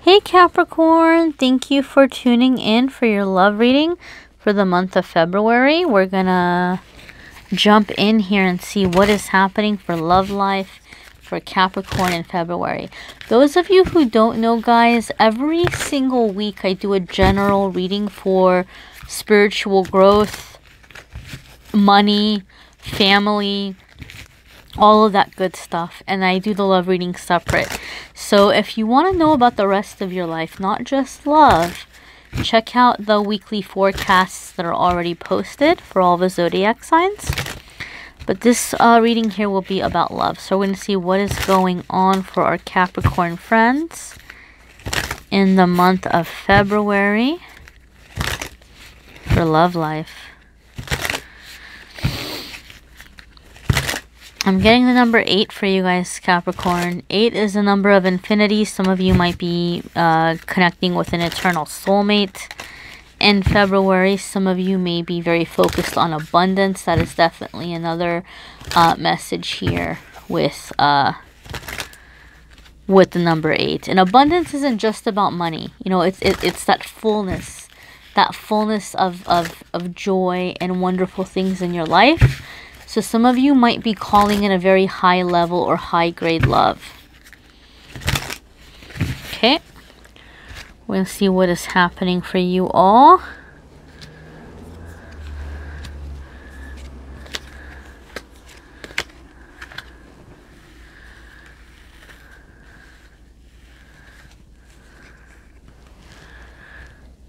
Hey Capricorn, thank you for tuning in for your love reading for the month of February. We're gonna jump in here and see what is happening for love life for Capricorn in February. Those of you who don't know, guys, every single week I do a general reading for spiritual growth, money, family, all of that good stuff, and I do the love reading separate. So if you want to know about the rest of your life, not just love, check out the weekly forecasts that are already posted for all the zodiac signs. But this reading here will be about love. So we're going to see what is going on for our Capricorn friends in the month of February for love life. I'm getting the number 8 for you guys, Capricorn. 8 is a number of infinity. Some of you might be connecting with an eternal soulmate. In February, some of you may be very focused on abundance. That is definitely another message here with the number 8. And abundance isn't just about money. You know, it's that fullness of joy and wonderful things in your life. So some of you might be calling in a very high level or high grade love. Okay. We're going to see what is happening for you all.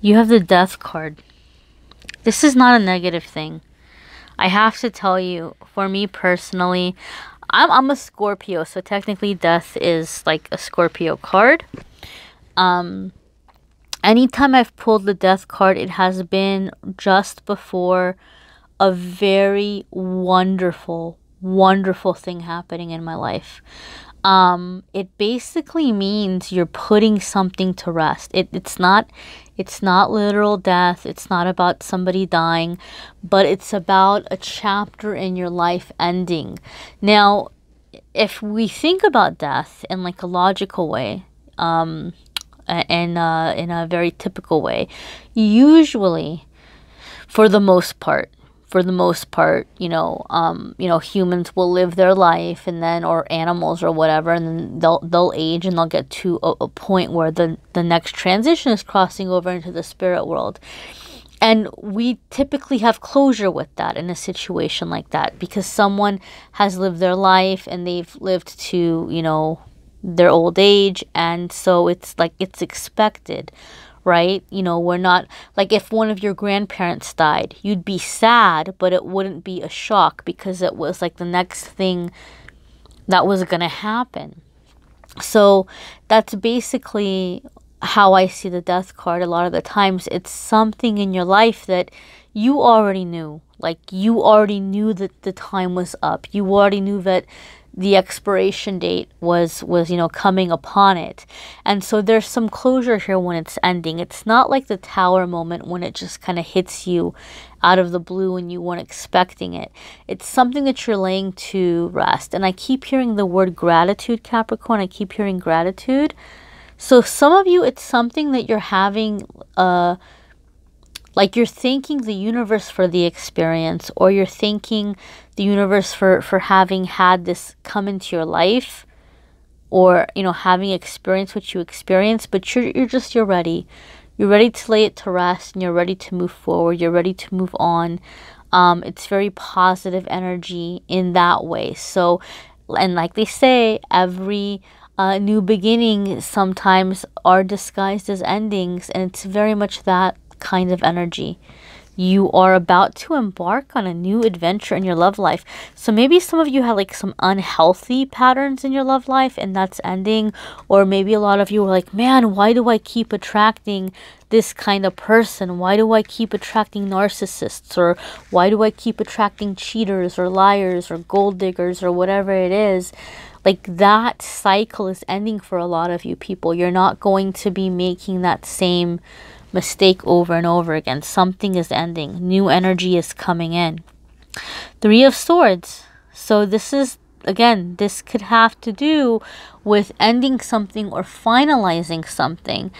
You have the Death card. This is not a negative thing. I have to tell you, for me personally, I'm a Scorpio, so technically Death is like a Scorpio card. Anytime I've pulled the Death card, it has been just before a very wonderful thing happening in my life. It basically means you're putting something to rest. It's not literal death. It's not about somebody dying, but it's about a chapter in your life ending. Now, if we think about death in like a logical way, and in a very typical way, usually, for the most part, humans will live their life, and then, or animals or whatever, and then they'll age and they'll get to a point where the next transition is crossing over into the spirit world. And we typically have closure with that in a situation like that, because someone has lived their life and they've lived to, their old age, and so it's like it's expected. Right? We're not, like, if one of your grandparents died, you'd be sad, but it wouldn't be a shock because it was like the next thing that was going to happen. So that's basically how I see the Death card. A lot of the times it's something in your life that you already knew. Like, you already knew that the time was up. You already knew that the expiration date was coming upon it. And so there's some closure here when it's ending. It's not like the Tower moment when it just kind of hits you out of the blue and you weren't expecting it. It's something that you're laying to rest. And I keep hearing the word gratitude, Capricorn. I keep hearing gratitude. So some of you, it's something that you're having, like you're thanking the universe for the experience, or you're thanking the universe for having had this come into your life, or, having experienced what you experienced, but you're ready. You're ready to lay it to rest, and you're ready to move forward. You're ready to move on. It's very positive energy in that way. So, and like they say, every new beginning sometimes are disguised as endings, and it's very much that kind of energy. You are about to embark on a new adventure in your love life. So maybe some of you had like some unhealthy patterns in your love life, and that's ending. Or maybe a lot of you were like, man, why do I keep attracting this kind of person? Why do I keep attracting narcissists? Or why do I keep attracting cheaters or liars or gold diggers or whatever it is? Like, that cycle is ending for a lot of you people. You're not going to be making that same mistake over and over again. Something is ending. New energy is coming in. 3 of Swords. So this is again, this could have to do with ending something or finalizing something.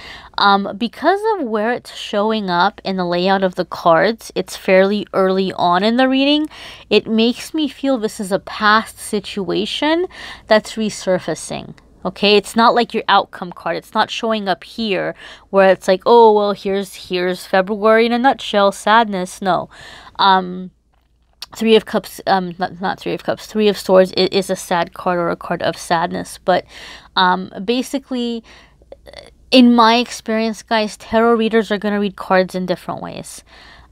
Because of where it's showing up in the layout of the cards, it's fairly early on in the reading. It makes me feel this is a past situation that's resurfacing. Okay, it's not like your outcome card. It's not showing up here where it's like, oh, well, here's February in a nutshell, sadness. No. Three of Cups, not Three of Cups, Three of Swords is a sad card or a card of sadness. But basically, in my experience, guys, tarot readers are going to read cards in different ways.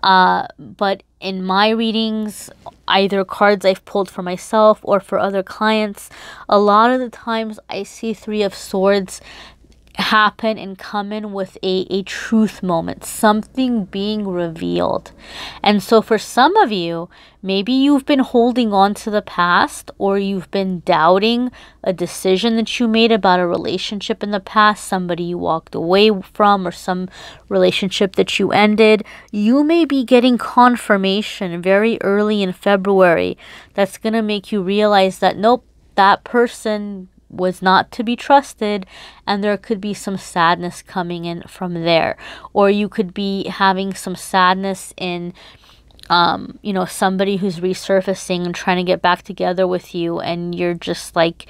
But in my readings, either cards I've pulled for myself or for other clients, a lot of the times I see Three of Swords happen and come in with a truth moment, something being revealed. And so for some of you, maybe you've been holding on to the past, or you've been doubting a decision that you made about a relationship in the past, somebody you walked away from, or some relationship that you ended. You may be getting confirmation very early in February that's going to make you realize that, nope, that person was not to be trusted, and there could be some sadness coming in from there. Or you could be having some sadness in somebody who's resurfacing and trying to get back together with you, and you're just like,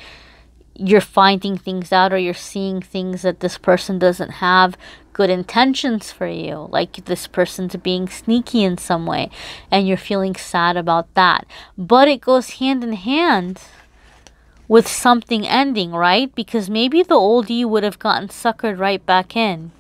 you're finding things out, or you're seeing things that this person doesn't have good intentions for you, like this person's being sneaky in some way, and you're feeling sad about that. But it goes hand in hand with something ending, right? Because maybe the old you would have gotten suckered right back in.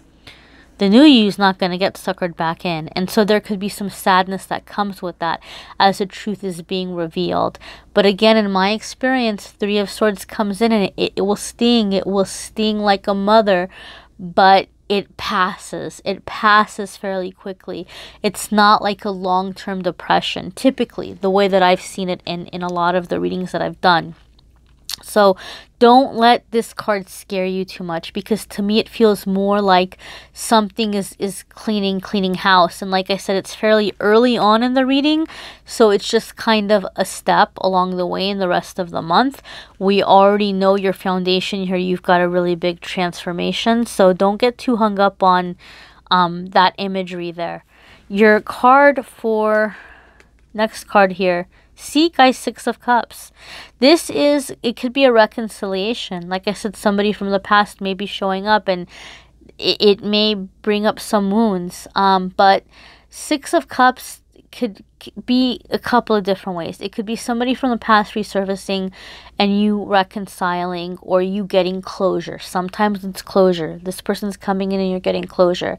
The new you's not going to get suckered back in. And so there could be some sadness that comes with that as the truth is being revealed. But again, in my experience, Three of Swords comes in and it will sting. It will sting like a mother, but it passes. It passes fairly quickly. It's not like a long-term depression, typically, the way that I've seen it in a lot of the readings that I've done. So don't let this card scare you too much, because to me it feels more like something is cleaning house. And like I said, it's fairly early on in the reading, so it's just kind of a step along the way in the rest of the month. We already know your foundation here. You've got a really big transformation, so don't get too hung up on that imagery there. Your card for next card here. See, guys, Six of Cups. It could be a reconciliation. Like I said, somebody from the past may be showing up, and it may bring up some wounds. But Six of Cups could be a couple of different ways. It could be somebody from the past resurfacing and you reconciling, or you getting closure. Sometimes it's closure. This person's coming in and you're getting closure.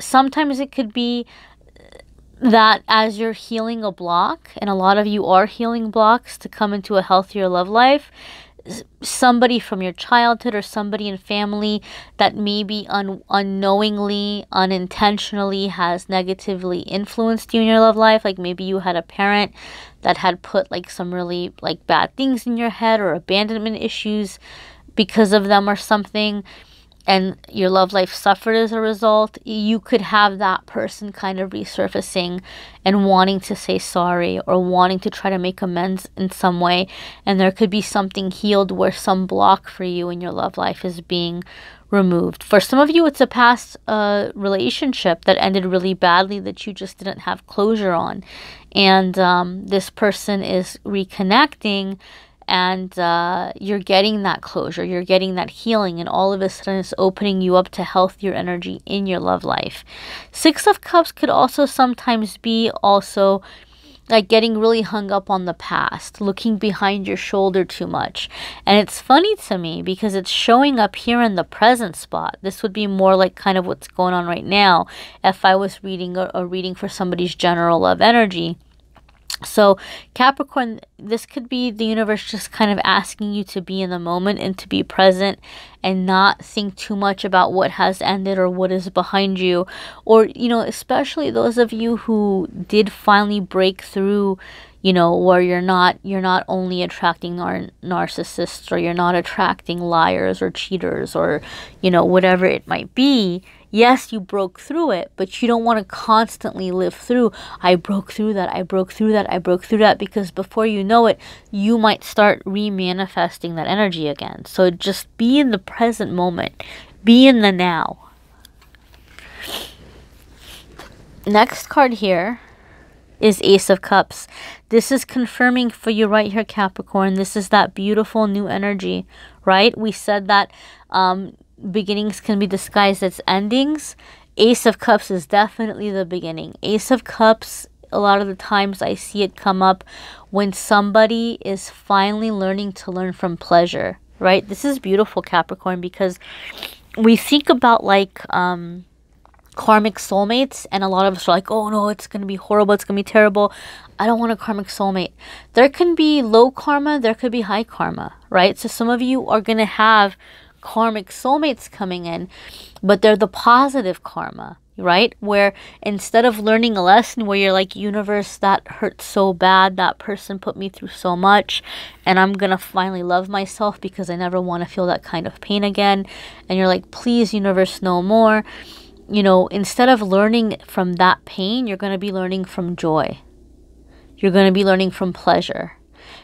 Sometimes it could be that as you're healing a block, and a lot of you are healing blocks to come into a healthier love life, somebody from your childhood or somebody in family that maybe unknowingly, unintentionally has negatively influenced you in your love life. Like maybe you had a parent that had put like some really like bad things in your head, or abandonment issues because of them or something, and your love life suffered as a result. You could have that person kind of resurfacing and wanting to say sorry, or wanting to try to make amends in some way. And there could be something healed where some block for you in your love life is being removed. For some of you, it's a past relationship that ended really badly that you just didn't have closure on. And this person is reconnecting, and you're getting that closure, you're getting that healing, and all of a sudden it's opening you up to healthier energy in your love life. Six of Cups could also sometimes be also like getting really hung up on the past, looking behind your shoulder too much. And it's funny to me because it's showing up here in the present spot. This would be more like kind of what's going on right now if I was reading a reading for somebody's general love energy. So Capricorn, this could be the universe just kind of asking you to be in the moment and to be present and not think too much about what has ended or what is behind you. Or, especially those of you who did finally break through, where you're not only attracting narcissists, or you're not attracting liars or cheaters, or, whatever it might be. Yes, you broke through it, but you don't want to constantly live through, I broke through that, I broke through that, I broke through that, because before you know it, you might start re-manifesting that energy again. So just be in the present moment. Be in the now. Next card here is Ace of Cups. This is confirming for you right here, Capricorn. This is that beautiful new energy, right? We said that beginnings can be disguised as endings. Ace of Cups is definitely the beginning. Ace of Cups, a lot of the times I see it come up when somebody is finally learning to learn from pleasure, right? This is beautiful, Capricorn, because we think about like karmic soulmates, and a lot of us are like, oh no, it's going to be horrible, it's going to be terrible, I don't want a karmic soulmate. There can be low karma, there could be high karma, right? So some of you are going to have karmic soulmates coming in, but they're the positive karma, right? Where instead of learning a lesson where you're like, universe, that hurt so bad, that person put me through so much, and I'm gonna finally love myself because I never want to feel that kind of pain again, and you're like, please universe, no more. You know, instead of learning from that pain, you're going to be learning from joy. You're going to be learning from pleasure.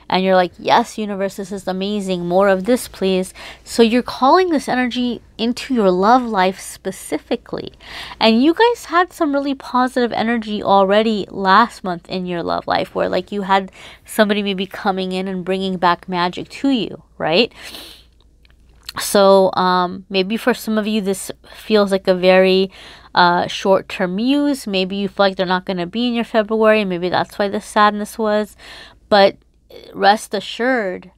And you're like, yes, universe, this is amazing. More of this, please. So you're calling this energy into your love life specifically. And you guys had some really positive energy already last month in your love life, where like you had somebody maybe coming in and bringing back magic to you, right? So maybe for some of you, this feels like a very short-term muse. Maybe you feel like they're not going to be in your February. Maybe that's why the sadness was. But rest assured,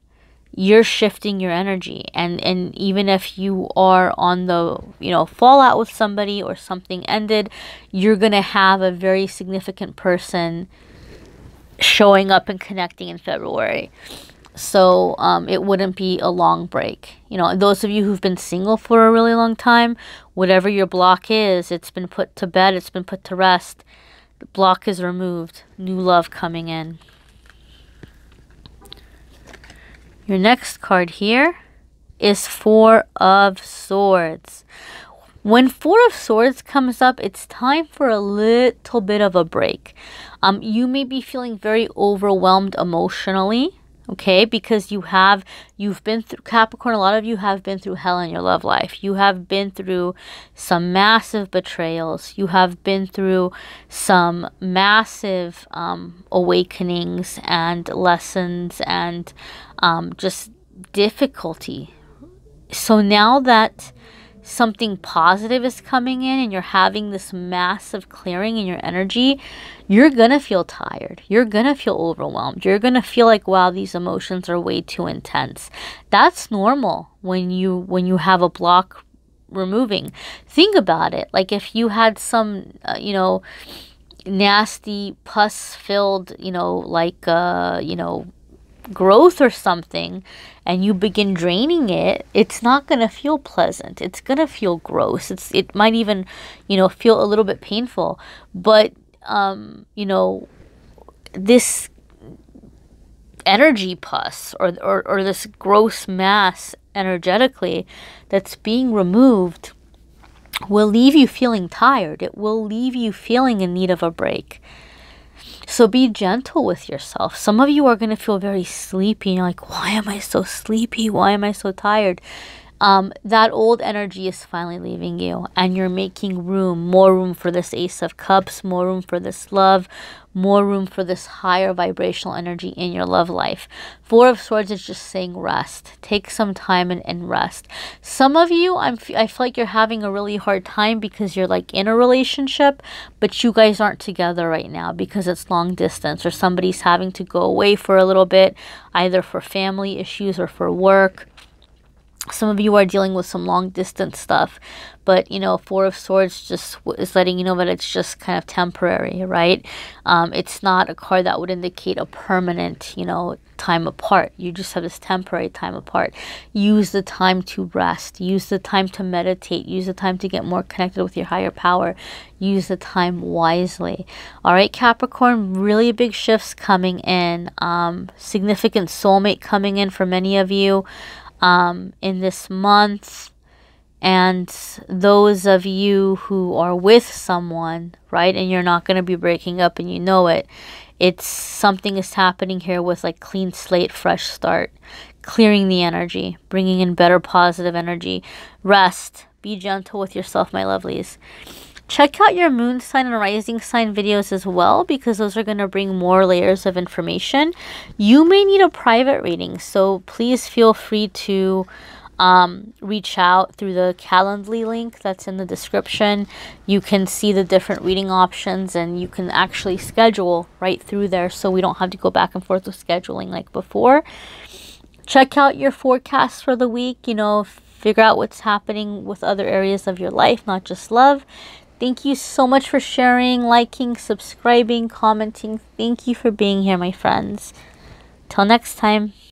you're shifting your energy. And even if you are on the, fallout with somebody or something ended, you're going to have a very significant person showing up and connecting in February. So it wouldn't be a long break. Those of you who've been single for a really long time, whatever your block is, it's been put to bed, it's been put to rest. The block is removed. New love coming in. Your next card here is Four of Swords. When Four of Swords comes up, it's time for a little bit of a break. You may be feeling very overwhelmed emotionally. Okay, because you've been through, Capricorn, a lot of you have been through hell in your love life. You have been through some massive betrayals. You have been through some massive awakenings and lessons and just difficulty. So now that something positive is coming in and you're having this massive clearing in your energy, you're gonna feel tired. You're gonna feel overwhelmed. You're gonna feel like, wow, these emotions are way too intense. That's normal when you have a block removing. Think about it. Like if you had some nasty pus filled growth or something, and you begin draining it, it's not going to feel pleasant. It's going to feel gross. It might even, feel a little bit painful. But, this energy pus or this gross mass energetically that's being removed will leave you feeling tired. It will leave you feeling in need of a break. So be gentle with yourself. Some of you are going to feel very sleepy. You're like, why am I so sleepy? Why am I so tired? That old energy is finally leaving you. And you're making room, more room for this Ace of Cups, more room for this love, more room for this higher vibrational energy in your love life. Four of Swords is just saying rest. Take some time and rest. Some of you, I feel like you're having a really hard time because you're like in a relationship, but you guys aren't together right now because it's long distance, or somebody's having to go away for a little bit, either for family issues or for work. Some of you are dealing with some long distance stuff, but Four of Swords just is letting you know that it's just kind of temporary, right? It's not a card that would indicate a permanent, time apart. You just have this temporary time apart. Use the time to rest. Use the time to meditate. Use the time to get more connected with your higher power. Use the time wisely. All right, Capricorn, really big shifts coming in. Significant soulmate coming in for many of you. In this month, And those of you who are with someone, right, and you're not going to be breaking up and you know it, it's something is happening here with like clean slate, fresh start, clearing the energy, bringing in better positive energy. Rest. Be gentle with yourself, my lovelies. Check out your moon sign and rising sign videos as well, because those are going to bring more layers of information. You may need a private reading, so please feel free to reach out through the Calendly link that's in the description. You can see the different reading options, and you can actually schedule right through there, so we don't have to go back and forth with scheduling like before. Check out your forecast for the week, you know, figure out what's happening with other areas of your life, not just love. Thank you so much for sharing, liking, subscribing, commenting. Thank you for being here, my friends. Till next time.